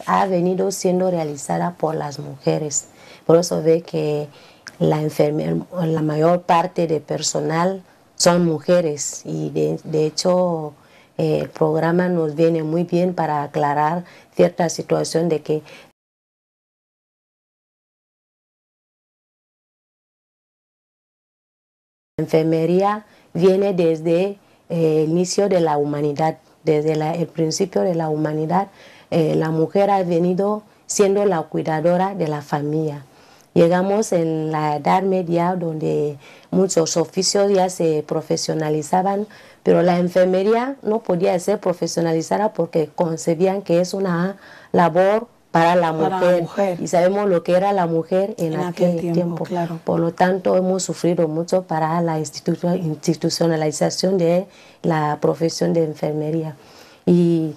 ha venido siendo realizada por las mujeres. Por eso ve que la mayor parte de personal son mujeres y de hecho el programa nos viene muy bien para aclarar cierta situación de que la enfermería viene desde el inicio de la humanidad, desde el principio de la humanidad. La mujer ha venido siendo la cuidadora de la familia. Llegamos en la Edad Media, donde muchos oficios ya se profesionalizaban, pero la enfermería no podía ser profesionalizada porque concebían que es una labor para la mujer. Y sabemos lo que era la mujer en aquel tiempo. Claro. Por lo tanto, hemos sufrido mucho para la institucionalización de la profesión de enfermería. Y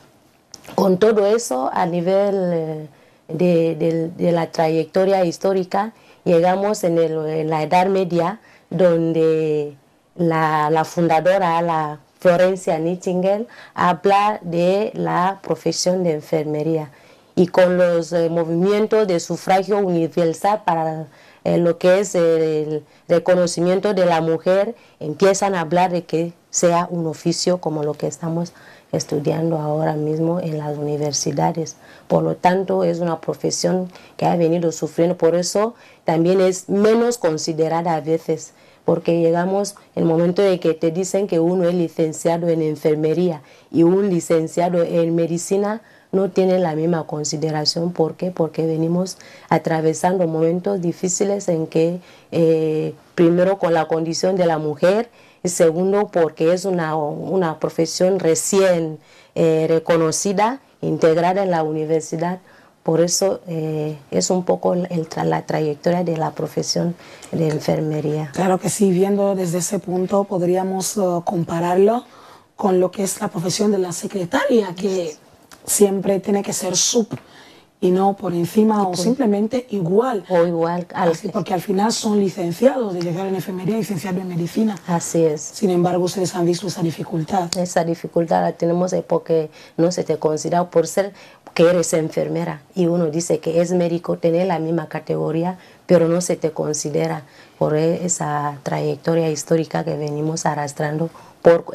con todo eso, a nivel de la trayectoria histórica, llegamos en la Edad Media, donde la fundadora, la Florence Nightingale, habla de la profesión de enfermería. Y con los movimientos de sufragio universal para lo que es el reconocimiento de la mujer, empiezan a hablar de que sea un oficio como lo que estamos estudiando ahora mismo en las universidades. Por lo tanto, es una profesión que ha venido sufriendo, por eso también es menos considerada a veces, porque llegamos el momento de que te dicen que uno es licenciado en enfermería y un licenciado en medicina no tiene la misma consideración. ¿Por qué? Porque venimos atravesando momentos difíciles en que, primero con la condición de la mujer, y segundo porque es una profesión recién reconocida, integrada en la universidad. Por eso es un poco la trayectoria de la profesión de enfermería. Claro que sí, viendo desde ese punto podríamos compararlo con lo que es la profesión de la secretaria, que siempre tiene que ser sub y no por encima o simplemente igual. O igual. Porque al final son licenciados, licenciado en enfermería, licenciado en medicina. Así es. Sin embargo, ustedes han visto esa dificultad. Esa dificultad la tenemos porque no se te considera por ser que eres enfermera y uno dice que es médico, tener la misma categoría, pero no se te considera por esa trayectoria histórica que venimos arrastrando.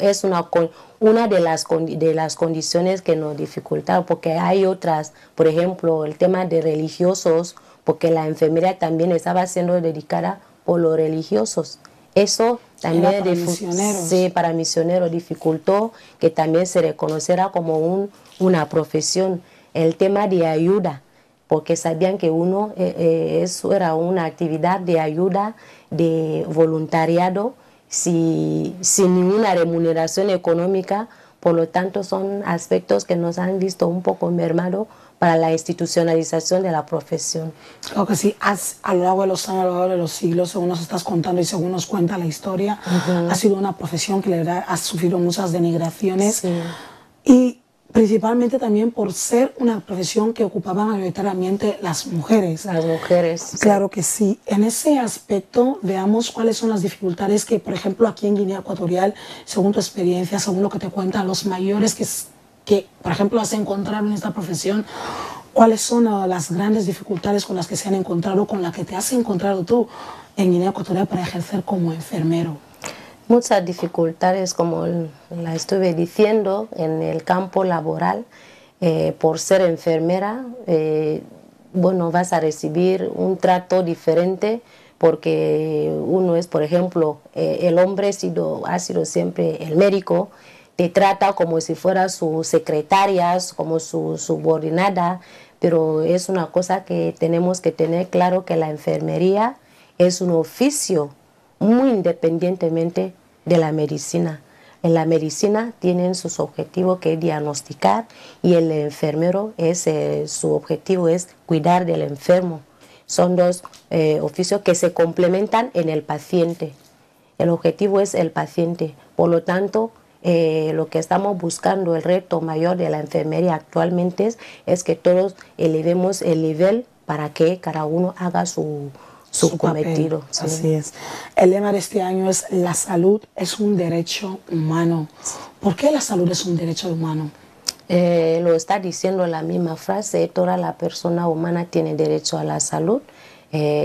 Es una de las condiciones que nos dificulta, porque hay otras, por ejemplo, el tema de religiosos, porque la enfermería también estaba siendo dedicada por los religiosos. Eso también para misioneros dificultó que también se reconociera como una profesión. El tema de ayuda, porque sabían que eso era una actividad de ayuda, de voluntariado, sin ninguna remuneración económica. Por lo tanto, son aspectos que nos han visto un poco mermado para la institucionalización de la profesión. Claro que sí, a lo largo de los años, a lo largo de los siglos, según nos estás contando y según nos cuenta la historia, ha sido una profesión que la verdad ha sufrido muchas denigraciones. Sí. Y principalmente también por ser una profesión que ocupaban mayoritariamente las mujeres. Las mujeres. Claro que sí. En ese aspecto, veamos cuáles son las dificultades que, por ejemplo, aquí en Guinea Ecuatorial, según tu experiencia, según lo que te cuentan los mayores que por ejemplo, has encontrado en esta profesión, ¿cuáles son las grandes dificultades con las que se han encontrado, con las que te has encontrado tú en Guinea Ecuatorial para ejercer como enfermero? Muchas dificultades, como la estuve diciendo, en el campo laboral. Por ser enfermera, bueno, vas a recibir un trato diferente, porque uno es, por ejemplo, el hombre ha sido siempre el médico, te trata como si fuera su secretaria, como su subordinada, pero es una cosa que tenemos que tener claro, que la enfermería es un oficio muy independientemente de la medicina. En la medicina tienen sus objetivos, que es diagnosticar, y el enfermero su objetivo es cuidar del enfermo. Son dos oficios que se complementan en el paciente. El objetivo es el paciente. Por lo tanto, lo que estamos buscando, el reto mayor de la enfermería actualmente es que todos elevemos el nivel para que cada uno haga su cometido. Sí. Así es. El lema de este año es: la salud es un derecho humano. ¿Por qué la salud es un derecho humano? Lo está diciendo la misma frase, toda la persona humana tiene derecho a la salud,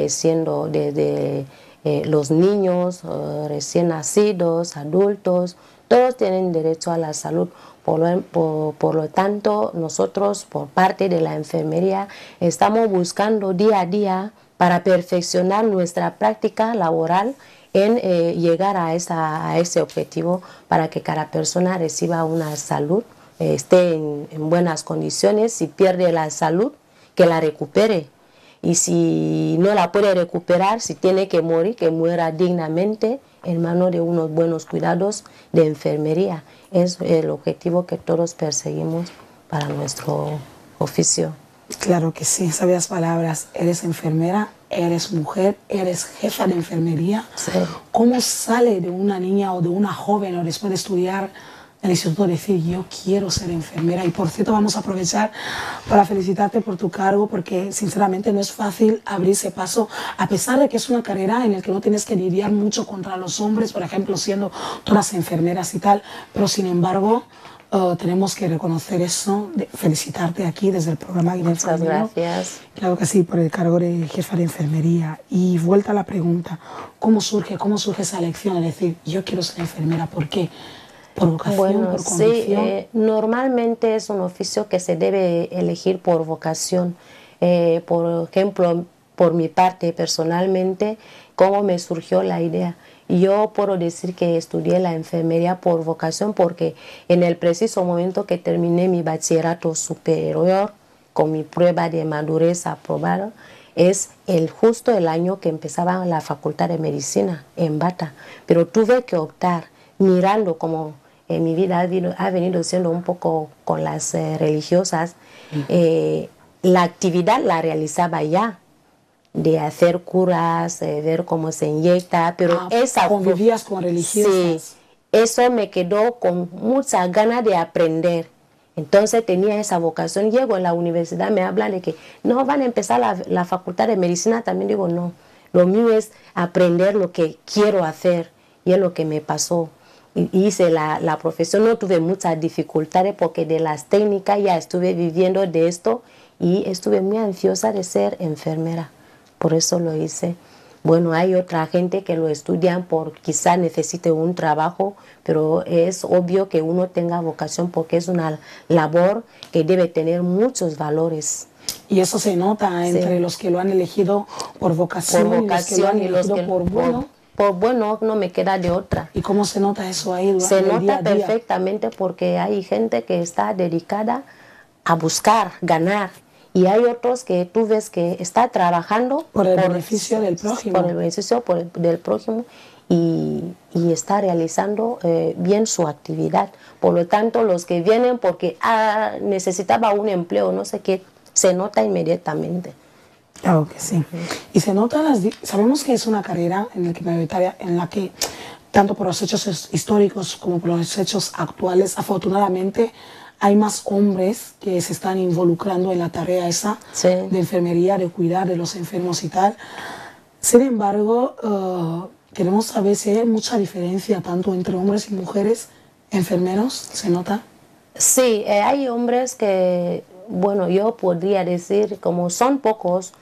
siendo desde los niños, recién nacidos, adultos, todos tienen derecho a la salud. Por lo tanto, nosotros, por parte de la enfermería, estamos buscando día a día para perfeccionar nuestra práctica laboral en llegar a ese objetivo para que cada persona reciba una salud, esté en buenas condiciones. Si pierde la salud, que la recupere. Y si no la puede recuperar, si tiene que morir, que muera dignamente en manos de unos buenos cuidados de enfermería. Es el objetivo que todos perseguimos para nuestro oficio. Claro que sí, sabias palabras. Eres enfermera, eres mujer, eres jefa de enfermería. Sí. ¿Cómo sale de una niña o de una joven o después de estudiar el instituto decir yo quiero ser enfermera? Y por cierto, vamos a aprovechar para felicitarte por tu cargo, porque sinceramente no es fácil abrirse paso, a pesar de que es una carrera en la que no tienes que lidiar mucho contra los hombres, por ejemplo, siendo todas enfermeras y tal, pero sin embargo tenemos que reconocer eso, felicitarte aquí desde el programa Guinea. Muchas gracias. Claro que sí, por el cargo de jefa de enfermería. Y vuelta a la pregunta, ¿cómo surge esa elección? Es decir, yo quiero ser enfermera, ¿por qué? ¿Por vocación, bueno, por convicción? Sí, normalmente es un oficio que se debe elegir por vocación. Por ejemplo, por mi parte, personalmente, ¿cómo me surgió la idea? Yo puedo decir que estudié la enfermería por vocación porque en el preciso momento que terminé mi bachillerato superior con mi prueba de madurez aprobada, es justo el año que empezaba la facultad de medicina en Bata. Pero tuve que optar, mirando como mi vida ha venido siendo un poco con las religiosas, la actividad la realizaba ya, de hacer curas, ver cómo se inyecta, pero convivías con religiosas. Sí, eso me quedó con mucha ganas de aprender. Entonces tenía esa vocación. Llego en la universidad, me hablan de que no van a empezar la facultad de medicina. También digo, no, lo mío es aprender lo que quiero hacer, y es lo que me pasó. Y hice la profesión, no tuve muchas dificultades porque de las técnicas ya estuve viviendo de esto y estuve muy ansiosa de ser enfermera. Por eso lo hice. Bueno, hay otra gente que lo estudian por quizá necesite un trabajo, pero es obvio que uno tenga vocación porque es una labor que debe tener muchos valores. Y eso se nota entre los que lo han elegido por vocación, y los que por bueno. Por bueno, no me queda de otra. ¿Y cómo se nota eso ahí? Se nota perfectamente porque hay gente que está dedicada a buscar, ganar. Y hay otros que tú ves que está trabajando por el beneficio del prójimo. Por el beneficio del prójimo y está realizando bien su actividad. Por lo tanto, los que vienen porque necesitaba un empleo, no sé qué, se nota inmediatamente. Claro que sí. Y se nota, sabemos que es una carrera en la que tanto por los hechos históricos como por los hechos actuales, afortunadamente, hay más hombres que se están involucrando en la tarea esa de enfermería, de cuidar de los enfermos y tal. Sin embargo, queremos saber si hay mucha diferencia tanto entre hombres y mujeres enfermeros, ¿se nota? Sí, hay hombres que, bueno, yo podría decir, como son pocos,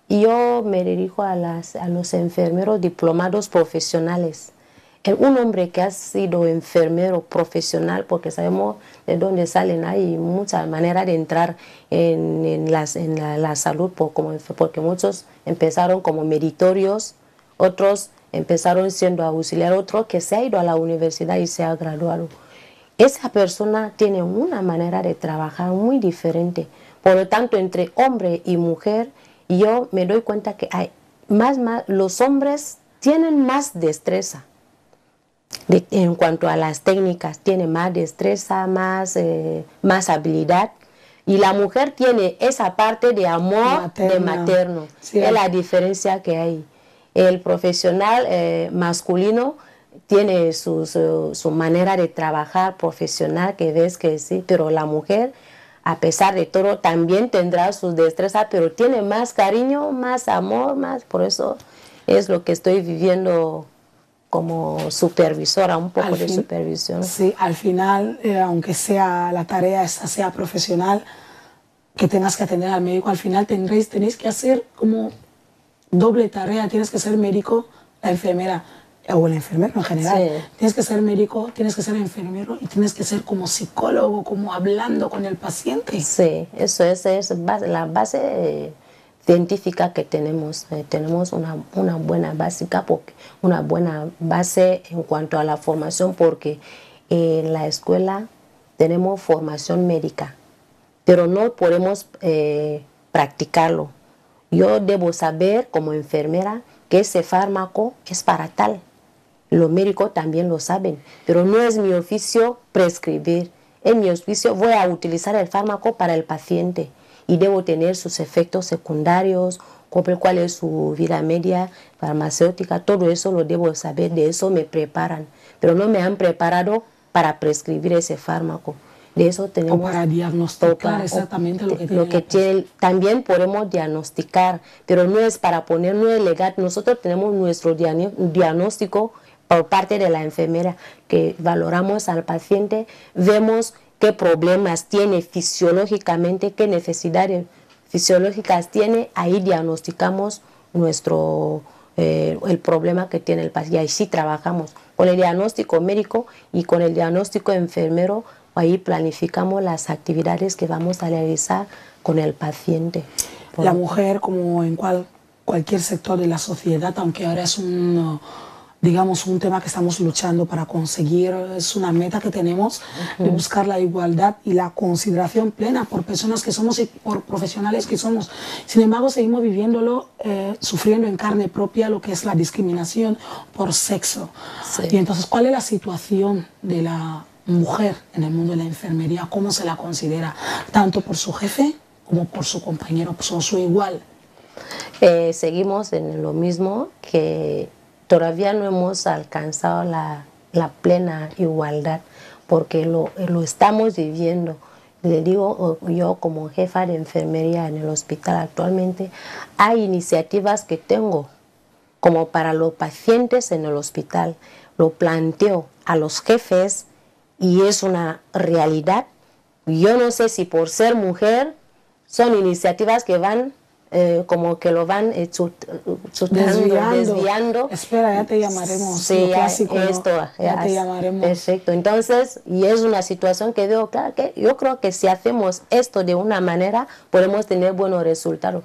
yo me dirijo a los enfermeros diplomados profesionales. Un hombre que ha sido enfermero profesional, porque sabemos de dónde salen, hay muchas maneras de entrar en la salud, porque muchos empezaron como meritorios, otros empezaron siendo auxiliar, otro que se ha ido a la universidad y se ha graduado. Esa persona tiene una manera de trabajar muy diferente. Por lo tanto, entre hombre y mujer, yo me doy cuenta que hay los hombres tienen más destreza. En cuanto a las técnicas, tiene más destreza, más habilidad. Y la mujer tiene esa parte de amor materno. Sí, es la diferencia que hay. El profesional masculino tiene su manera de trabajar profesional, que ves que sí, pero la mujer, a pesar de todo, también tendrá sus destrezas, pero tiene más cariño, más amor, por eso es lo que estoy viviendo como supervisora, un poco Al de fin- supervisión. Sí, al final, aunque sea la tarea esa sea profesional, que tengas que atender al médico, al final tenéis que hacer como doble tarea. Tienes que ser médico, la enfermera, o el enfermero en general. Sí. Tienes que ser médico, tienes que ser enfermero y tienes que ser como psicólogo, como hablando con el paciente. Sí, eso es la base científica que tenemos. Tenemos una buena básica, una buena base en cuanto a la formación, porque en la escuela tenemos formación médica, pero no podemos practicarlo. Yo debo saber como enfermera que ese fármaco es para tal. Los médicos también lo saben, pero no es mi oficio prescribir. En mi oficio voy a utilizar el fármaco para el paciente y debo tener sus efectos secundarios, cuál es su vida media farmacéutica, todo eso lo debo saber, de eso me preparan, pero no me han preparado para prescribir ese fármaco. De eso tenemos, o para diagnosticar exactamente lo que tiene. También podemos diagnosticar, pero no es para poner, no es legal. Nosotros tenemos nuestro diagnóstico por parte de la enfermera, que valoramos al paciente, vemos qué problemas tiene fisiológicamente, qué necesidades fisiológicas tiene, ahí diagnosticamos el problema que tiene el paciente. Y ahí sí trabajamos con el diagnóstico médico y con el diagnóstico enfermero. Ahí planificamos las actividades que vamos a realizar con el paciente. La mujer, como en cualquier sector de la sociedad, aunque ahora es digamos, un tema que estamos luchando para conseguir, es una meta que tenemos de buscar la igualdad y la consideración plena por personas que somos y por profesionales que somos. Sin embargo, seguimos viviéndolo, sufriendo en carne propia lo que es la discriminación por sexo. Sí. Y entonces, ¿cuál es la situación de la mujer en el mundo de la enfermería? ¿Cómo se la considera? Tanto por su jefe como por su compañero, por su igual. Seguimos en lo mismo, que todavía no hemos alcanzado la plena igualdad, porque lo estamos viviendo. Le digo, yo como jefa de enfermería en el hospital actualmente, hay iniciativas que tengo como para los pacientes en el hospital. Lo planteo a los jefes y es una realidad. Yo no sé si por ser mujer son iniciativas que van como que lo van desviando. Espera, ya te llamaremos. Sí, lo clásico, ya te llamaremos. Perfecto. Entonces, y es una situación que veo claro, que yo creo que si hacemos esto de una manera, podemos tener buenos resultados.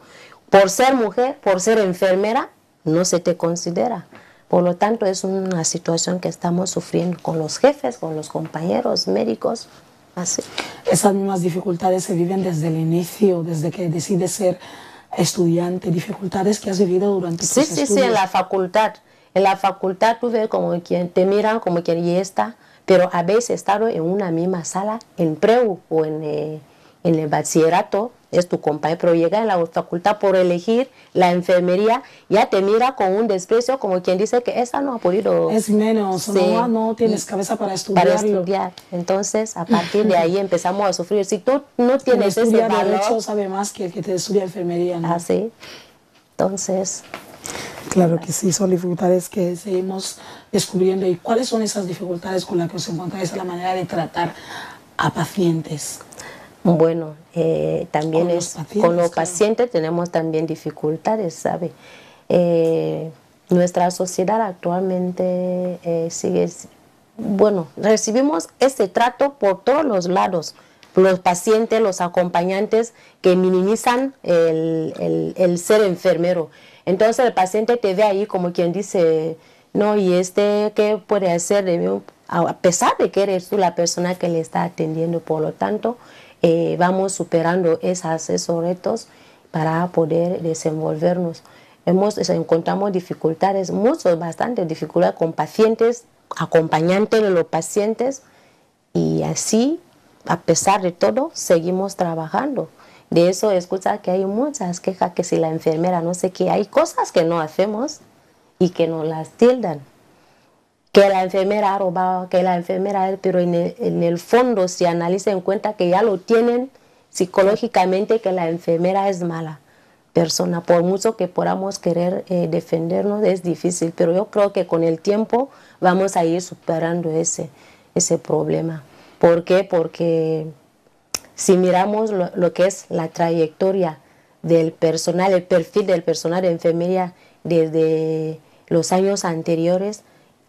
Por ser mujer, por ser enfermera, no se te considera. Por lo tanto, es una situación que estamos sufriendo con los jefes, con los compañeros médicos. Así. Esas mismas dificultades se viven desde el inicio, desde que decides ser estudiante, dificultades que has vivido durante tus estudios. Sí, en la facultad. En la facultad tú ves como quien te miran, como quien ya está, pero habéis estado en una misma sala, en preu o en el bachillerato, es tu compañero, pero llega en la facultad por elegir la enfermería, ya te mira con un desprecio, como quien dice que esa no ha podido. Es menos, sí, no tienes cabeza para estudiarlo. Para estudiar. Entonces, a partir de ahí empezamos a sufrir. Si tú no tienes ese valor... Derecho sabe más que el que te estudia enfermería, ¿no? Así. Entonces... Claro que sí, son dificultades que seguimos descubriendo. ¿Y cuáles son esas dificultades con las que os encontráis a la manera de tratar a pacientes? Bueno, también con los claro. pacientes tenemos también dificultades, ¿sabe? Nuestra sociedad actualmente sigue... Bueno, recibimos este trato por todos los lados. Los pacientes, los acompañantes que minimizan el ser enfermero. Entonces el paciente te ve ahí como quien dice, no, ¿y qué puede hacer? A pesar de que eres tú la persona que le está atendiendo. Por lo tanto, vamos superando esos retos para poder desenvolvernos. Encontramos dificultades, bastantes dificultades con pacientes, acompañantes de los pacientes, y así, a pesar de todo, seguimos trabajando. De eso escucha que hay muchas quejas, que si la enfermera no sé qué, hay cosas que no hacemos y que nos las tildan. Que la enfermera ha robado, que la enfermera, pero en el fondo se analiza en cuenta que ya lo tienen psicológicamente, que la enfermera es mala. persona. Por mucho que podamos querer defendernos, es difícil, pero yo creo que con el tiempo vamos a ir superando ese problema. ¿Por qué? Porque si miramos lo que es la trayectoria del personal, el perfil del personal de enfermería desde los años anteriores,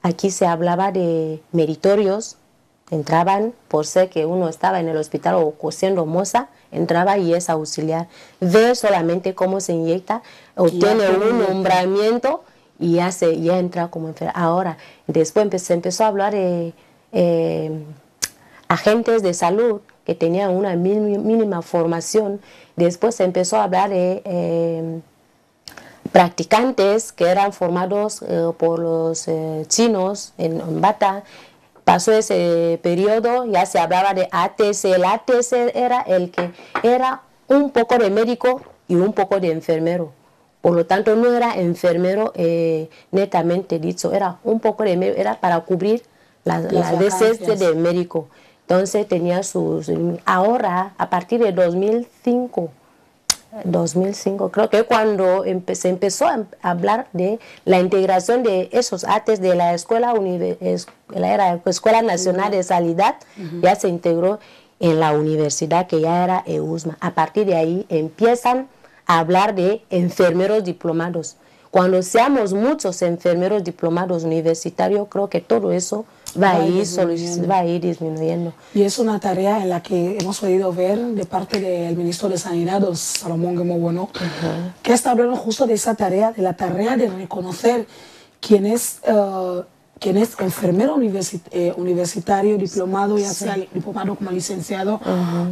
aquí se hablaba de meritorios, entraban por ser que uno estaba en el hospital o siendo moza, entraba y es auxiliar. Ve solamente cómo se inyecta, obtiene un nombramiento y ya entra como enfermera. Ahora, después se empezó a hablar de agentes de salud que tenían una mínima formación. Después se empezó a hablar de practicantes que eran formados por los chinos en Bata. Pasó ese periodo, ya se hablaba de ATC. El ATC era el que era un poco de médico y un poco de enfermero. Por lo tanto, no era enfermero netamente dicho, era un poco de médico, era para cubrir las veces de médico. Entonces tenía sus... Ahora, a partir de 2005, creo que cuando se empezó a hablar de la integración de esos ATES de la Escuela Nacional de Sanidad, ya se integró en la universidad que ya era EUSMA. A partir de ahí empiezan a hablar de enfermeros diplomados. Cuando seamos muchos enfermeros diplomados universitarios, creo que todo eso va a ir disminuyendo. Y es una tarea en la que hemos podido ver de parte del ministro de Sanidad, don Salomón Guemo Bueno, que está hablando justo de esa tarea, de la tarea de reconocer quién es enfermero universitario, diplomado, ya sea diplomado como licenciado,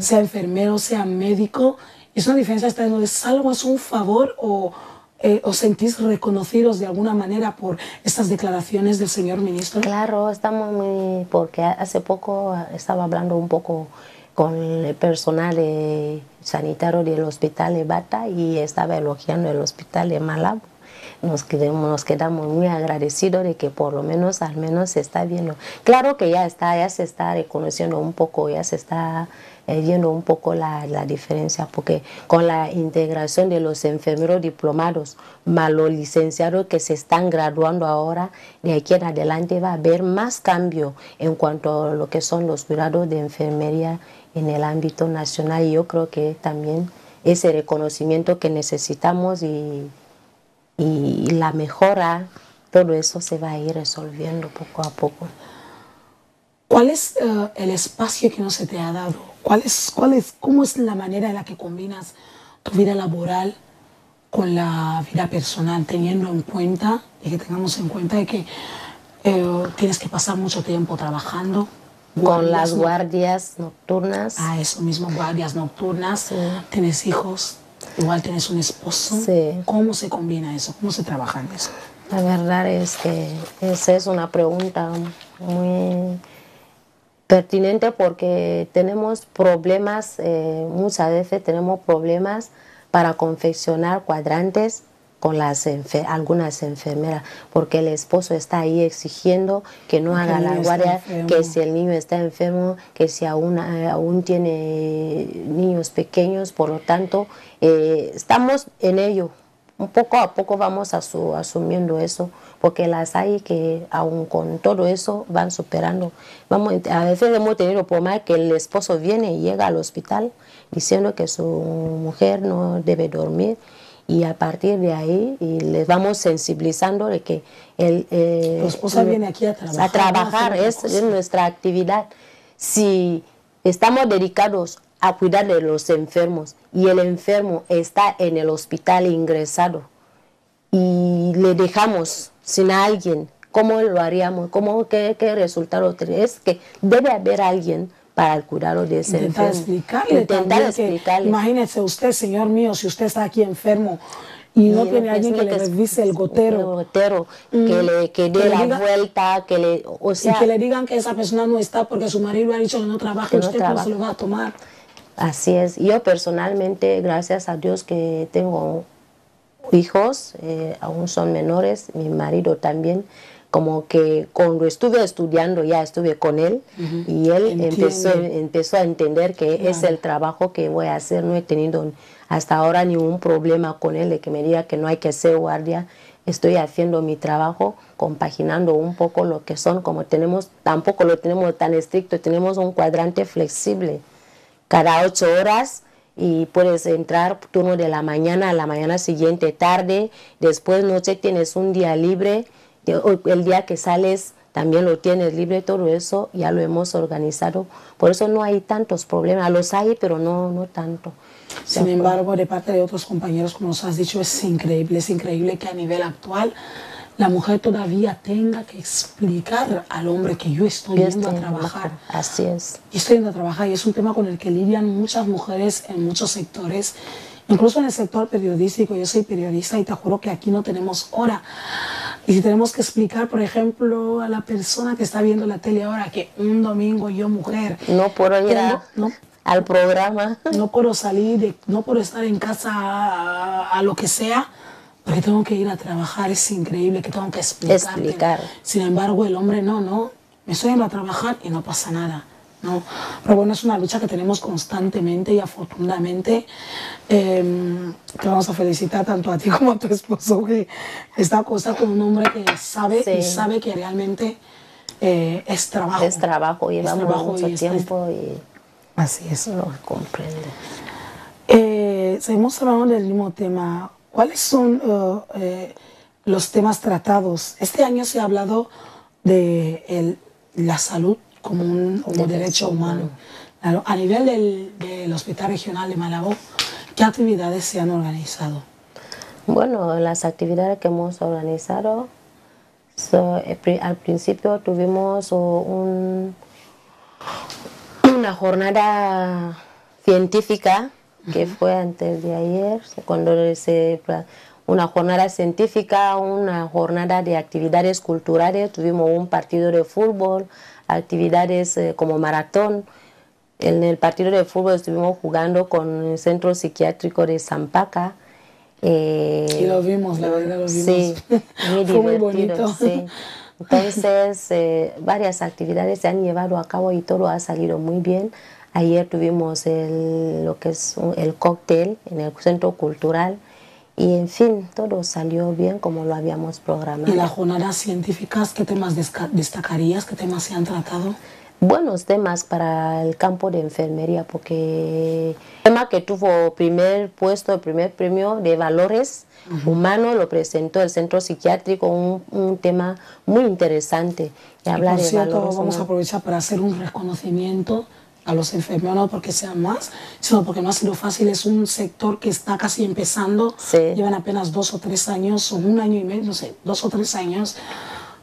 sea enfermero, sea médico. Es una diferencia, ¿es algo, es un favor o os sentís reconocidos de alguna manera por estas declaraciones del señor ministro? Claro, estamos muy... porque hace poco estaba hablando un poco con el personal sanitario del hospital de Bata y estaba elogiando el hospital de Malabo. Nos quedamos muy agradecidos de que por lo menos, al menos se está viendo. Claro que ya se está reconociendo un poco, ya se está viendo un poco la diferencia, porque con la integración de los enfermeros diplomados, más los licenciados que se están graduando ahora, de aquí en adelante va a haber más cambio en cuanto a lo que son los cuidados de enfermería en el ámbito nacional. Y yo creo que también ese reconocimiento que necesitamos y la mejora, todo eso se va a ir resolviendo poco a poco. ¿Cuál es el espacio que no se te ha dado? ¿Cómo es la manera en la que combinas tu vida laboral con la vida personal, teniendo en cuenta, y que tengamos en cuenta de que tienes que pasar mucho tiempo trabajando? Con las guardias nocturnas. Eso mismo, guardias nocturnas. Sí. Tienes hijos, igual tienes un esposo. Sí. ¿Cómo se combina eso? ¿Cómo se trabaja en eso? La verdad es que esa es una pregunta muy pertinente, porque tenemos problemas, muchas veces tenemos problemas para confeccionar cuadrantes con algunas enfermeras, porque el esposo está ahí exigiendo que no haga la guardia, que si el niño está enfermo, que si aún tiene niños pequeños. Por lo tanto, estamos en ello. Poco a poco vamos asumiendo eso, porque las hay que aún con todo eso van superando. A veces hemos tenido problemas que el esposo viene y llega al hospital diciendo que su mujer no debe dormir, y a partir de ahí les vamos sensibilizando de que tu esposa viene aquí a trabajar. Es nuestra actividad. Si estamos dedicados a cuidar de los enfermos y el enfermo está en el hospital ingresado y le dejamos sin alguien, ¿cómo lo haríamos? ¿Qué resultado tendría? Es que debe haber alguien para el cuidado de ese enfermo. Intentar explicarle. Imagínese usted, señor mío, si usted está aquí enfermo y no tiene alguien que le revise el gotero. Que dé la vuelta, y que le digan que esa persona no está porque su marido ha dicho que no trabaja, usted cómo se lo va a tomar. Así es. Yo personalmente, gracias a Dios que tengo hijos, aún son menores, mi marido también. como que cuando estuve estudiando ya estuve con él y él empezó a entender que es el trabajo que voy a hacer. No he tenido hasta ahora ningún problema con él de que me diga que no hay que ser guardia. Estoy haciendo mi trabajo, compaginando un poco lo que son, como tampoco lo tenemos tan estricto, tenemos un cuadrante flexible cada 8 horas y puedes entrar turno de la mañana a la mañana siguiente, tarde, después noche tienes un día libre, el día que sales también lo tienes libre, todo eso ya lo hemos organizado, por eso no hay tantos problemas, los hay pero no tanto. Sin embargo, de parte de otros compañeros, como nos has dicho, es increíble que a nivel actual la mujer todavía tenga que explicar al hombre que yo estoy yendo a trabajar. Así es. Y estoy yendo a trabajar y es un tema con el que lidian muchas mujeres en muchos sectores, incluso en el sector periodístico. Yo soy periodista y te juro que aquí no tenemos hora. Y si tenemos que explicar, por ejemplo, a la persona que está viendo la tele ahora que un domingo yo, mujer, no puedo ir al programa, no puedo salir, no puedo estar en casa a lo que sea, porque tengo que ir a trabajar, es increíble que tengo que explicar. Sin embargo, el hombre no, me estoy yendo a trabajar y no pasa nada. No. Pero bueno, es una lucha que tenemos constantemente y afortunadamente te vamos a felicitar tanto a ti como a tu esposo que está acostado con un hombre que sabe y sabe que realmente es trabajo. Es trabajo, llevamos mucho tiempo y así es. Lo comprende. Seguimos hablando del mismo tema. ¿Cuáles son los temas tratados? Este año se ha hablado de la salud como un derecho humano. Claro, a nivel del Hospital Regional de Malabo, ¿qué actividades se han organizado? Bueno, las actividades que hemos organizado, al principio tuvimos una jornada científica que fue antes de ayer, una jornada científica, una jornada de actividades culturales, tuvimos un partido de fútbol, actividades como maratón. En el partido de fútbol estuvimos jugando con el Centro Psiquiátrico de Sampaca. Y lo vimos, la verdad lo vimos. Sí, muy divertido. Muy bonito. Sí. Entonces, varias actividades se han llevado a cabo y todo ha salido muy bien. Ayer tuvimos lo que es el cóctel en el Centro Cultural y, en fin, todo salió bien como lo habíamos programado. ¿Y las jornadas científicas qué temas destacarías? ¿Qué temas se han tratado? Buenos temas para el campo de enfermería, porque el tema que tuvo primer premio de valores humanos lo presentó el Centro Psiquiátrico, un tema muy interesante. Y por cierto, vamos a aprovechar para hacer un reconocimiento a los enfermeros, no porque sean más, sino porque no ha sido fácil. Es un sector que está casi empezando, llevan apenas 2 o 3 años, o 1 año y medio, no sé, 2 o 3 años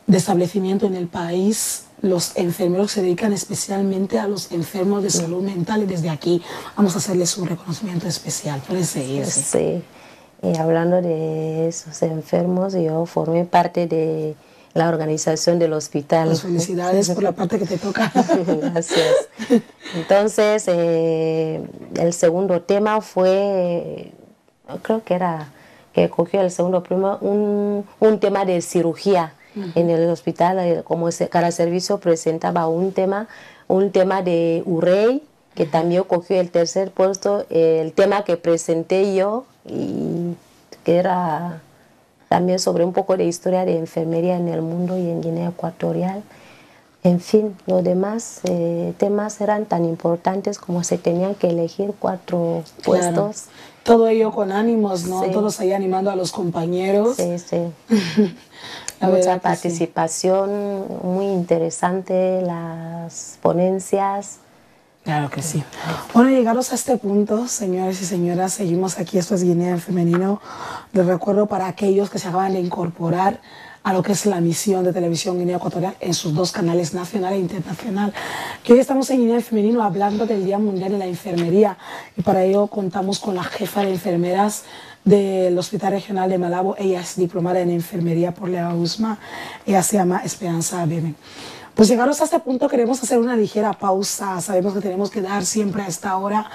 de establecimiento en el país. Los enfermeros se dedican especialmente a los enfermos de salud mental y desde aquí vamos a hacerles un reconocimiento especial. Puedes seguir. Sí, y hablando de esos enfermos, yo formé parte de la organización del hospital. Pues felicidades por la parte que te toca. Gracias. Entonces, el segundo tema fue, creo que era, que cogió el segundo premio, un tema de cirugía. En el hospital, como cada servicio presentaba un tema de UREI, que también cogió el tercer puesto, el tema que presenté yo, y que era también sobre un poco de historia de enfermería en el mundo y en Guinea Ecuatorial. En fin, los demás temas eran tan importantes como se tenían que elegir 4 puestos. Todo ello con ánimos, ¿no? Sí. Todos ahí animando a los compañeros. Sí, sí. Mucha participación, muy interesante, las ponencias. Claro que sí. Bueno, llegados a este punto, señores y señoras, seguimos aquí, esto es Guinea en Femenino. Les recuerdo para aquellos que se acaban de incorporar a lo que es la misión de Televisión Guinea Ecuatorial en sus 2 canales, nacional e internacional, que hoy estamos en Guinea en Femenino hablando del Día Mundial de la Enfermería, y para ello contamos con la jefa de enfermeras del Hospital Regional de Malabo. Ella es diplomada en enfermería por la USMA, ella se llama Esperanza Bebe. Pues llegados a este punto queremos hacer una ligera pausa. Sabemos que tenemos que dar siempre a esta hora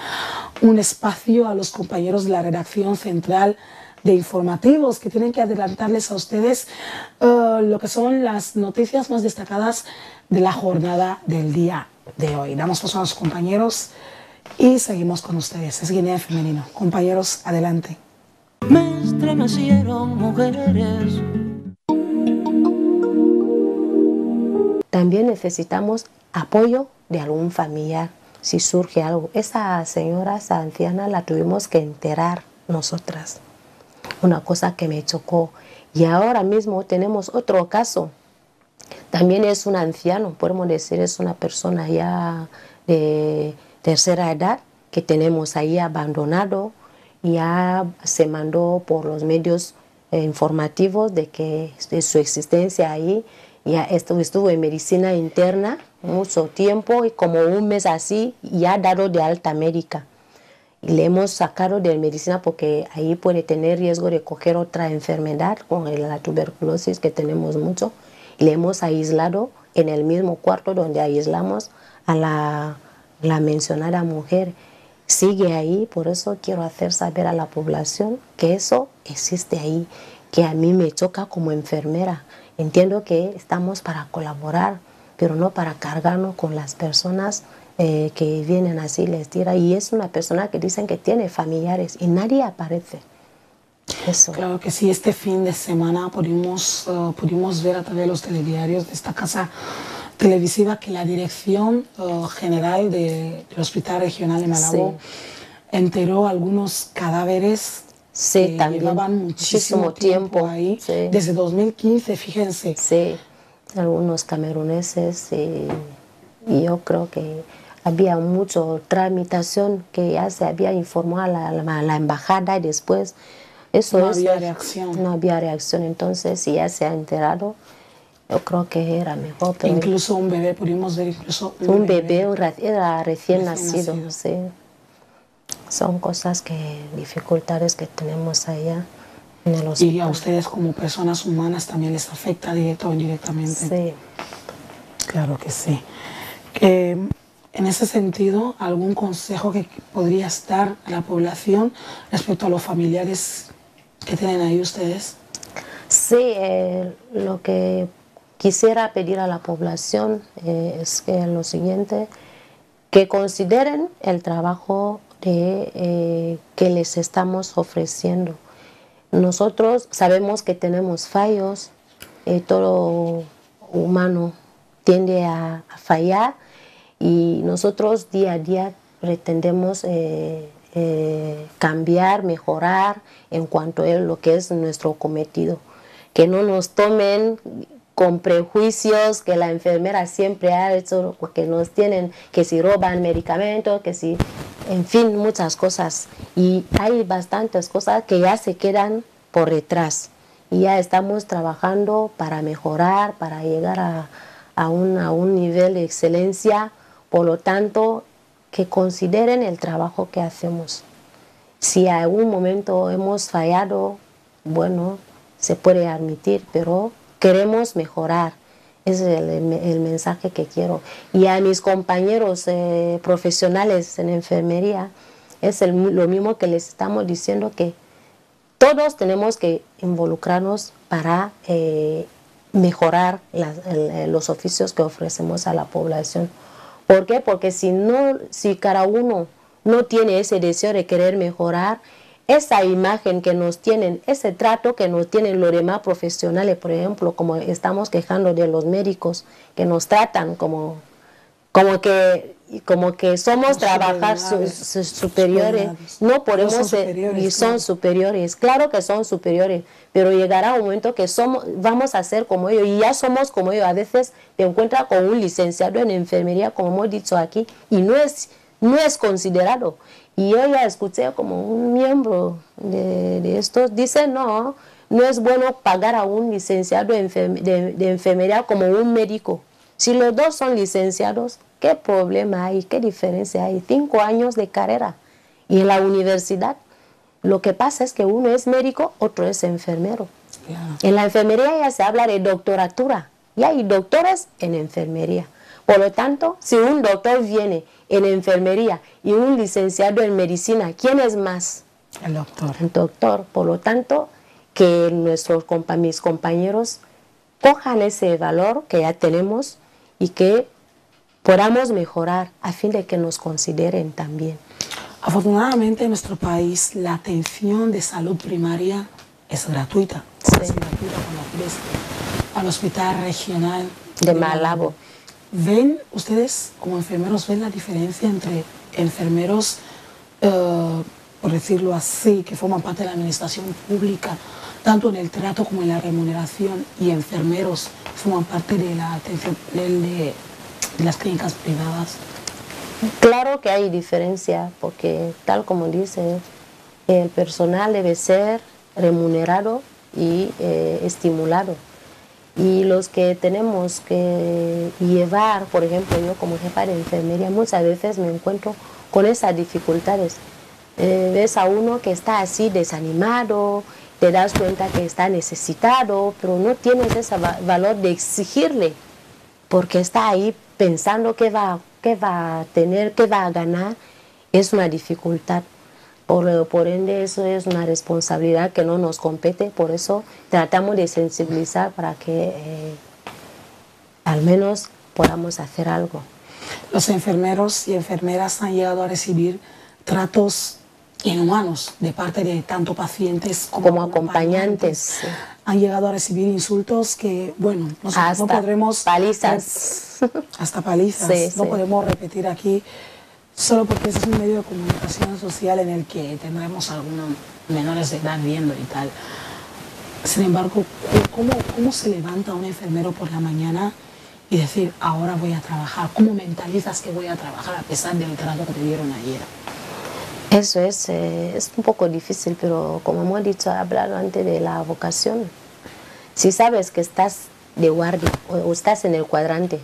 un espacio a los compañeros de la redacción central de informativos que tienen que adelantarles a ustedes lo que son las noticias más destacadas de la jornada del día de hoy. Damos paso a los compañeros y seguimos con ustedes. Es Guinea Femenino. Compañeros, adelante. Me estremecieron mujeres. También necesitamos apoyo de algún familiar si surge algo. Esa señora, esa anciana, la tuvimos que enterar nosotras. Una cosa que me chocó. Y ahora mismo tenemos otro caso. También es un anciano, podemos decir, es una persona ya de tercera edad que tenemos ahí abandonado. Ya se mandó por los medios informativos de su existencia ahí. Ya estuvo en medicina interna mucho tiempo y como un mes así ya dado de alta médica. Y le hemos sacado de medicina porque ahí puede tener riesgo de coger otra enfermedad con la tuberculosis que tenemos mucho. Y le hemos aislado en el mismo cuarto donde aislamos a la mencionada mujer. Sigue ahí, por eso quiero hacer saber a la población que eso existe ahí, que a mí me choca como enfermera. Entiendo que estamos para colaborar, pero no para cargarnos con las personas que vienen así, les tira. Y es una persona que dicen que tiene familiares y nadie aparece. Eso. Claro que sí, este fin de semana pudimos ver a través de los telediarios de esta casa televisiva que la Dirección General del Hospital Regional de Malabo enteró algunos cadáveres. Sí, también. Llevaban muchísimo tiempo ahí, sí. Desde 2015, fíjense. Sí, algunos cameruneses y yo creo que había mucha tramitación que ya se había informado a la embajada y después no había reacción. No había reacción, entonces si ya se ha enterado, yo creo que era mejor. Pero incluso un bebé, pudimos ver incluso un bebé era recién nacido. Sí. Son cosas dificultades que tenemos allá en el hospital. Y a ustedes como personas humanas también les afecta directo o indirectamente. Sí. Claro que sí. En ese sentido, ¿algún consejo que podrías dar a la población respecto a los familiares que tienen ahí ustedes? Sí, lo que quisiera pedir a la población es que lo siguiente, que consideren el trabajo que les estamos ofreciendo. Nosotros sabemos que tenemos fallos, todo humano tiende a fallar y nosotros día a día pretendemos cambiar, mejorar en cuanto a lo que es nuestro cometido. Que no nos tomen con prejuicios que la enfermera siempre ha hecho, que nos tienen, que si roban medicamentos, que si, en fin, muchas cosas. Y hay bastantes cosas que ya se quedan por detrás. Y ya estamos trabajando para mejorar, para llegar a un nivel de excelencia. Por lo tanto, que consideren el trabajo que hacemos. Si en algún momento hemos fallado, bueno, se puede admitir, pero queremos mejorar. Ese es el mensaje que quiero. Y a mis compañeros profesionales en enfermería, es lo mismo que les estamos diciendo, que todos tenemos que involucrarnos para mejorar los oficios que ofrecemos a la población. ¿Por qué? Porque si cada uno no tiene ese deseo de querer mejorar, esa imagen que nos tienen, ese trato que nos tienen los demás profesionales, por ejemplo, como estamos quejando de los médicos, que nos tratan como que somos trabajar superiores, no podemos ser, y son superiores, claro que son superiores, pero llegará un momento que vamos a ser como ellos, y ya somos como ellos. A veces te encuentras con un licenciado en enfermería, como hemos dicho aquí, y no es considerado. Y yo ya escuché como un miembro de estos, dice no es bueno pagar a un licenciado de enfermería como un médico. Si los dos son licenciados, ¿qué problema hay? ¿Qué diferencia hay? 5 años de carrera. Y en la universidad, lo que pasa es que uno es médico, otro es enfermero. Yeah. En la enfermería ya se habla de doctoratura. Ya hay doctores en enfermería. Por lo tanto, si un doctor viene en enfermería y un licenciado en medicina, ¿quién es más? El doctor. El doctor. Por lo tanto, que mis compañeros cojan ese valor que ya tenemos y que podamos mejorar a fin de que nos consideren también. Afortunadamente en nuestro país la atención de salud primaria es gratuita. Sí. Es gratuita cuando acudes al hospital regional De Malabo. ¿Ven ustedes como enfermeros, ven la diferencia entre enfermeros, por decirlo así, que forman parte de la administración pública, tanto en el trato como en la remuneración, y enfermeros que forman parte de la atención de las clínicas privadas? Claro que hay diferencia, porque tal como dice, el personal debe ser remunerado y estimulado. Y los que tenemos que llevar, por ejemplo, yo como jefa de enfermería, muchas veces me encuentro con esas dificultades. Ves a uno que está así desanimado, te das cuenta que está necesitado, pero no tienes ese valor de exigirle, porque está ahí pensando qué va a tener, qué va a ganar. Es una dificultad. Por ende, eso es una responsabilidad que no nos compete, por eso tratamos de sensibilizar para que al menos podamos hacer algo. Los enfermeros y enfermeras han llegado a recibir tratos inhumanos de parte de tanto pacientes como acompañantes. Sí. Han llegado a recibir insultos que, bueno, nosotros no podremos... palizas. Hasta palizas. Sí, no sí. podemos repetir aquí, solo porque ese es un medio de comunicación social en el que tendremos algunos menores de edad viendo y tal. Sin embargo, ¿cómo se levanta un enfermero por la mañana y decir, ahora voy a trabajar? ¿Cómo mentalizas que voy a trabajar a pesar del trato que te dieron ayer? Eso es un poco difícil, pero como hemos dicho, hablado antes de la vocación. Si sabes que estás de guardia o estás en el cuadrante,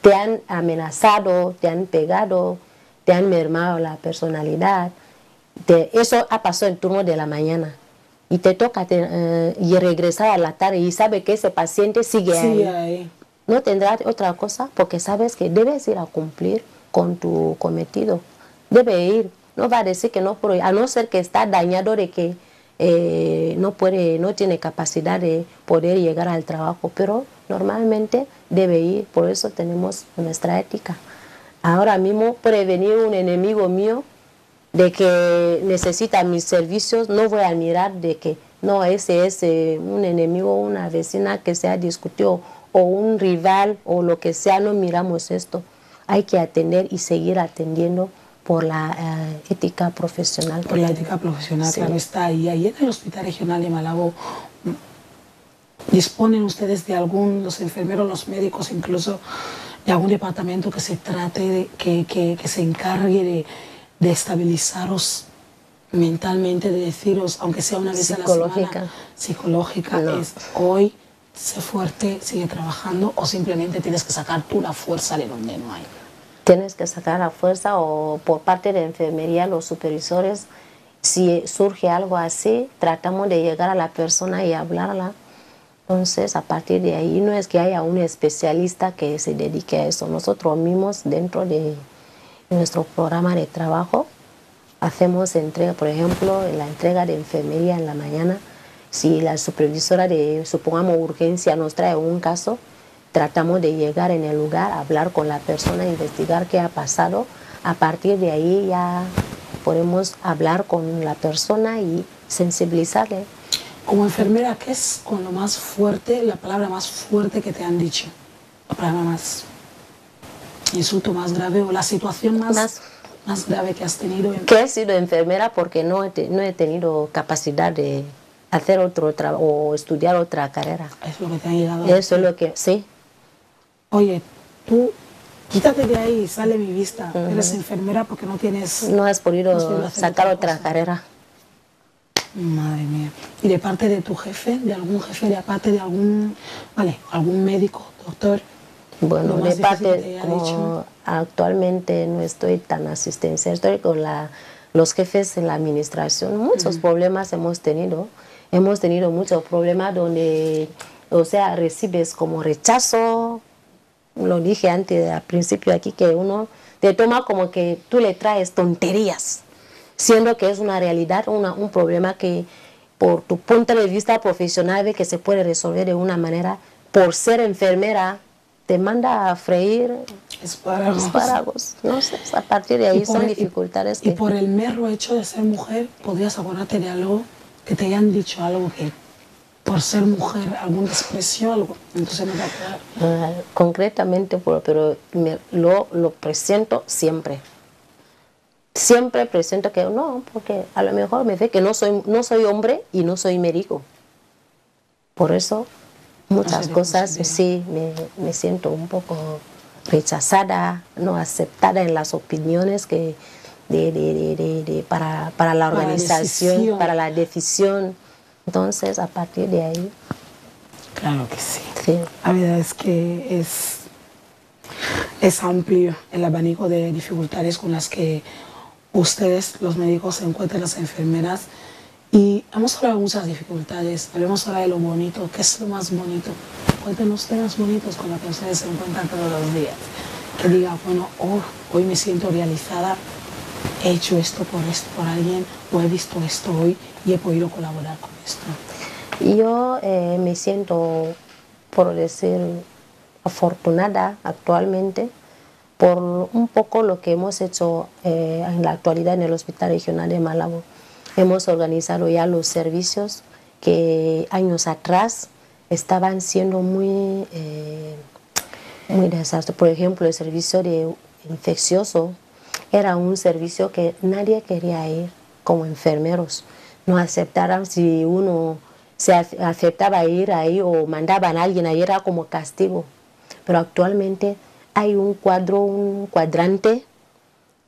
te han amenazado, te han pegado, te han mermado la personalidad, eso ha pasado el turno de la mañana y te toca y regresar a la tarde y sabes que ese paciente sigue ahí. No tendrás otra cosa porque sabes que debes ir a cumplir con tu cometido. Debe ir, no va a decir que no puede, a no ser que está dañado de que no tiene capacidad de poder llegar al trabajo, pero normalmente debe ir, por eso tenemos nuestra ética. Ahora mismo puede venir un enemigo mío de que necesita mis servicios, no voy a mirar de que no, ese es un enemigo, una vecina que se ha discutido o un rival o lo que sea, no miramos esto. Hay que atender y seguir atendiendo por la ética profesional. Por la ética profesional, sí. Claro, está ahí. Ahí en el Hospital Regional de Malabo, ¿disponen ustedes de los enfermeros, los médicos, incluso de algún departamento que se trate, que se encargue de estabilizaros mentalmente, de deciros, aunque sea una vez a la semana, psicológica, no. Es hoy, sé fuerte, sigue trabajando, o simplemente tienes que sacar tú la fuerza de donde no hay? Tienes que sacar la fuerza, o por parte de enfermería, los supervisores, si surge algo así, tratamos de llegar a la persona y hablarla. Entonces, a partir de ahí, no es que haya un especialista que se dedique a eso. Nosotros mismos, dentro de nuestro programa de trabajo, hacemos entrega, por ejemplo, la entrega de enfermería en la mañana. Si la supervisora de, supongamos, urgencia nos trae un caso, tratamos de llegar en el lugar, hablar con la persona, investigar qué ha pasado. A partir de ahí ya podemos hablar con la persona y sensibilizarle. Como enfermera, ¿qué es con lo más fuerte, la palabra más fuerte que te han dicho? La palabra más insulto más grave o la situación más grave que has tenido. Que he sido enfermera porque no he tenido capacidad de hacer otro trabajo o estudiar otra carrera. Eso es lo que te ha llegado. Eso es lo que, sí. Oye, tú, quítate de ahí, sale mi vista. Eres enfermera porque no tienes... No has podido sacar otra carrera. Madre mía. ¿Y de parte de tu jefe, de algún jefe, de aparte de algún médico, doctor? Bueno, de parte, como actualmente no estoy tan asistencia, estoy con los jefes en la administración. Muchos problemas hemos tenido muchos problemas donde, o sea, recibes como rechazo. Lo dije antes, al principio aquí, que uno te toma como que tú le traes tonterías. siendo que es una realidad, un problema que por tu punto de vista profesional ve que se puede resolver de una manera, por ser enfermera te manda a freír espárragos. No sé, a partir de ahí son dificultades. Y por el mero hecho de ser mujer, ¿podrías acordarte de algo que te hayan dicho algo que por ser mujer, algún desprecio, algo? Entonces me va a quedar. Concretamente, pero lo presiento siempre. Siempre presento que no, porque a lo mejor me ve que no soy hombre y no soy médico. Por eso muchas cosas sí me siento un poco rechazada, no aceptada en las opiniones que para la organización, para la decisión. Entonces, a partir de ahí. Claro que sí. Sí. La verdad es que es amplio el abanico de dificultades con las que ustedes, los médicos, se encuentran, las enfermeras. Y hemos hablado de muchas dificultades. Hablemos ahora de lo bonito. ¿Qué es lo más bonito? Cuéntenos temas bonitos con los que ustedes se encuentran todos los días. Que diga, bueno, hoy me siento realizada, he hecho esto por alguien, o he visto esto hoy y he podido colaborar con esto. Yo me siento, por decir, afortunada actualmente por un poco lo que hemos hecho en la actualidad en el Hospital Regional de Malabo. Hemos organizado ya los servicios que años atrás estaban siendo muy desastrosos. Por ejemplo, el servicio de infeccioso era un servicio que nadie quería ir como enfermeros. No aceptaran si uno se aceptaba ir ahí o mandaban a alguien ahí, era como castigo. Pero actualmente hay un cuadrante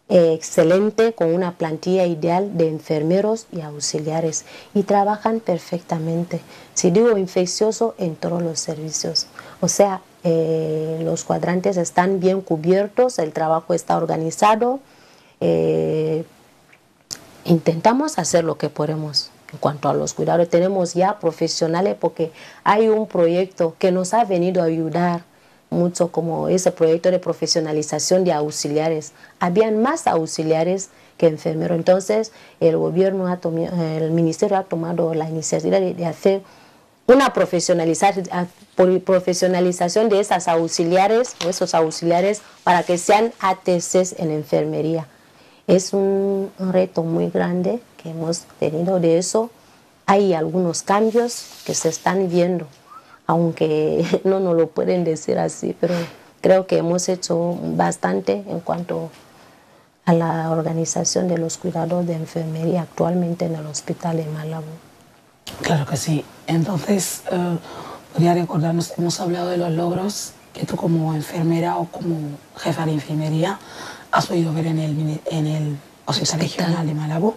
excelente con una plantilla ideal de enfermeros y auxiliares y trabajan perfectamente. Si digo infeccioso, en todos los servicios. O sea, los cuadrantes están bien cubiertos, el trabajo está organizado. Intentamos hacer lo que podemos. En cuanto a los cuidados, tenemos ya profesionales porque hay un proyecto que nos ha venido a ayudar mucho, como ese proyecto de profesionalización de auxiliares. Habían más auxiliares que enfermeros. Entonces, el gobierno, el ministerio ha tomado la iniciativa de hacer una profesionalización de esas auxiliares o esos auxiliares para que sean ATCs en enfermería. Es un reto muy grande que hemos tenido de eso. Hay algunos cambios que se están viendo, aunque no nos lo pueden decir así, pero creo que hemos hecho bastante en cuanto a la organización de los cuidados de enfermería actualmente en el Hospital de Malabo. Claro que sí. Entonces, podría recordarnos, hemos hablado de los logros que tú como enfermera o como jefa de enfermería has podido ver en el Hospital Regional de Malabo.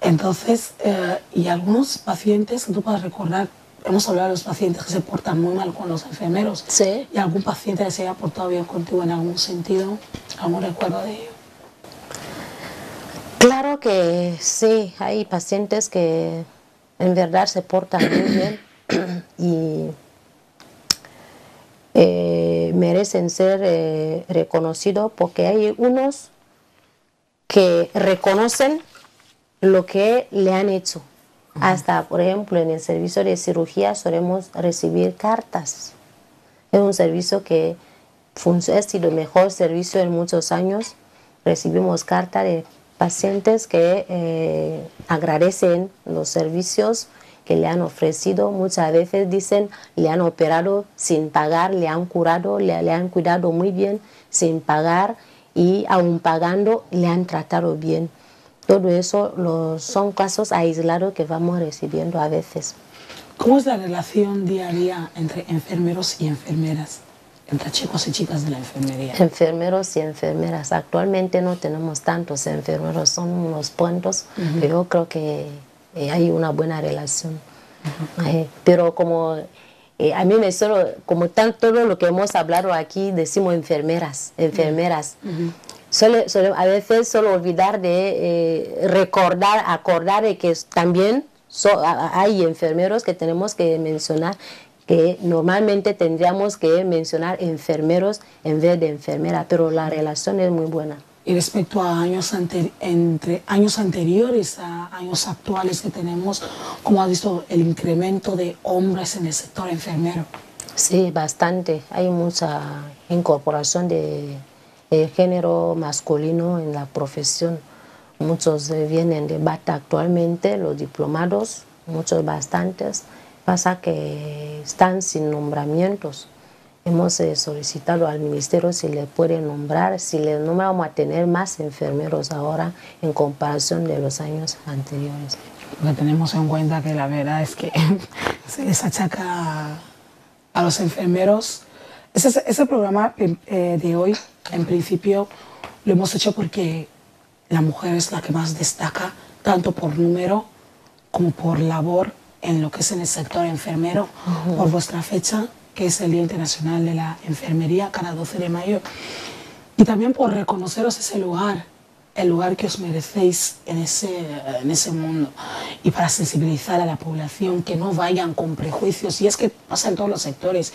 Entonces, y algunos pacientes que tú puedas recordar, hemos hablado de los pacientes que se portan muy mal con los enfermeros. Sí. ¿Y algún paciente que se haya portado bien contigo en algún sentido? ¿Algún recuerdo de ello? Claro que sí, hay pacientes que en verdad se portan muy bien y merecen ser reconocidos porque hay unos que reconocen lo que le han hecho. Hasta, por ejemplo, en el servicio de cirugía solemos recibir cartas. Es un servicio que ha sido el mejor servicio en muchos años. Recibimos cartas de pacientes que agradecen los servicios que le han ofrecido. Muchas veces dicen, le han operado sin pagar, le han curado, le han cuidado muy bien sin pagar y aún pagando le han tratado bien. Todo eso son casos aislados que vamos recibiendo a veces. ¿Cómo es la relación día a día entre enfermeros y enfermeras? Entre chicos y chicas de la enfermería. Enfermeros y enfermeras. Actualmente no tenemos tantos enfermeros, son unos cuantos, pero yo creo que hay una buena relación. Pero como a mí me suelo, como todo lo que hemos hablado aquí, decimos enfermeras. A veces solo olvidar de acordar de que también hay enfermeros que tenemos que mencionar, que normalmente tendríamos que mencionar enfermeros en vez de enfermera, pero la relación es muy buena. Y respecto a entre años anteriores a años actuales que tenemos, ¿cómo has visto el incremento de hombres en el sector enfermero? Sí, bastante. Hay mucha incorporación de género masculino en la profesión. Muchos vienen de bata actualmente, los diplomados, muchos bastantes. Pasa que están sin nombramientos. Hemos solicitado al ministerio si le puede nombrar, si le no vamos a tener más enfermeros ahora en comparación de los años anteriores. Porque tenemos en cuenta que la verdad es que se les achaca a los enfermeros. Ese programa de hoy, en principio, lo hemos hecho porque la mujer es la que más destaca, tanto por número como por labor en lo que es en el sector enfermero, por vuestra fecha, que es el Día Internacional de la Enfermería, cada 12 de mayo, y también por reconoceros ese lugar, el lugar que os merecéis en ese mundo, y para sensibilizar a la población, que no vayan con prejuicios, y es que pasa en todos los sectores,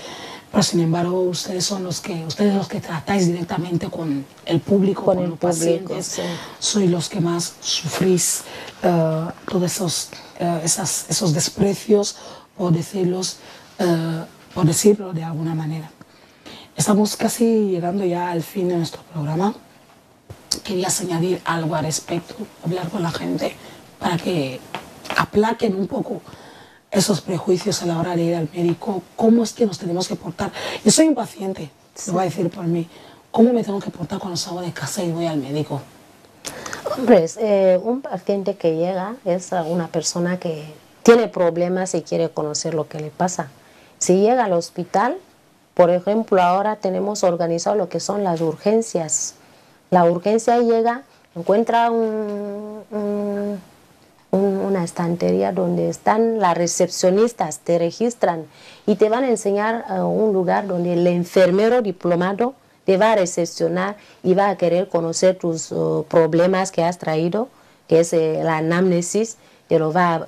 pero sin embargo ustedes son los que tratáis directamente con el público, con los pacientes, sí. Sois los que más sufrís todos esos desprecios, por decirlo de alguna manera. Estamos casi llegando ya al fin de nuestro programa. Querías añadir algo al respecto, hablar con la gente para que aplaquen un poco esos prejuicios a la hora de ir al médico. ¿Cómo es que nos tenemos que portar? Yo soy un paciente, sí. Lo voy a decir por mí. ¿Cómo me tengo que portar cuando salgo de casa y voy al médico? Hombre, un paciente que llega es una persona que tiene problemas y quiere conocer lo que le pasa. Si llega al hospital, por ejemplo, ahora tenemos organizado lo que son las urgencias. La urgencia llega, encuentra una estantería donde están las recepcionistas, te registran y te van a enseñar un lugar donde el enfermero diplomado te va a recepcionar y va a querer conocer tus problemas que has traído, que es la anamnesis, te va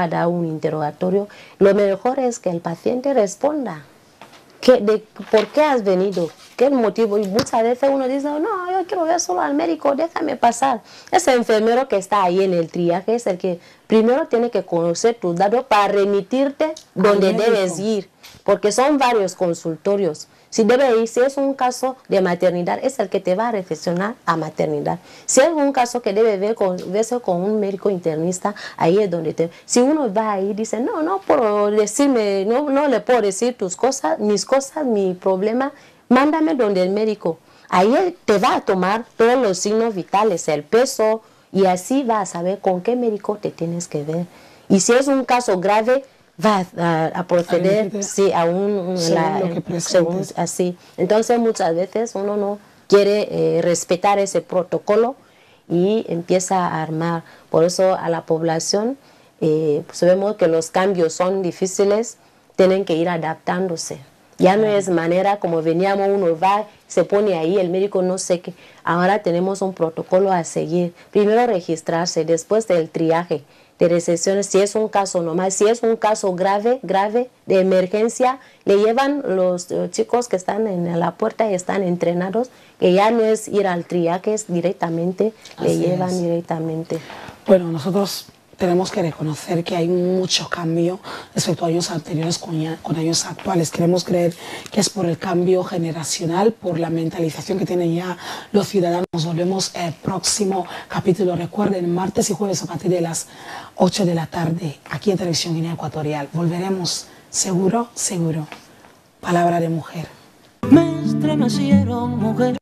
a dar un interrogatorio. Lo mejor es que el paciente responda. ¿Por qué has venido? ¿Qué es el motivo? Y muchas veces uno dice, no, yo quiero ver solo al médico, déjame pasar. Ese enfermero que está ahí en el triaje es el que primero tiene que conocer tus datos para remitirte donde debes ir, porque son varios consultorios. Si es un caso de maternidad, es el que te va a recepcionar a maternidad. Si es un caso que debe verse con un médico internista, ahí es donde si uno va ahí y dice, no puedo decirme, no le puedo decir mis cosas, mi problema, mándame donde el médico. Ahí te va a tomar todos los signos vitales, el peso, y así va a saber con qué médico te tienes que ver. Y si es un caso grave, va a proceder según así. Entonces muchas veces uno no quiere respetar ese protocolo y empieza a armar. Por eso a la población pues vemos que los cambios son difíciles, tienen que ir adaptándose. Ya no es manera como veníamos, uno va, se pone ahí, el médico no sé qué. Ahora tenemos un protocolo a seguir. Primero registrarse, después del triaje de recepciones, si es un caso normal, si es un caso grave de emergencia, le llevan los chicos que están en la puerta y están entrenados, que ya no es ir al triaje, es directamente, le llevan directamente. Bueno, nosotros tenemos que reconocer que hay mucho cambio respecto a años anteriores con años actuales. Queremos creer que es por el cambio generacional, por la mentalización que tienen ya los ciudadanos. Nos volvemos el próximo capítulo. Recuerden, martes y jueves a partir de las 8 de la tarde, aquí en Televisión Guinea Ecuatorial. Volveremos, seguro, seguro. Palabra de mujer. Me estremecieron, mujer.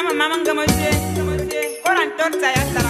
Mamá, mamá, como dice, 40 años.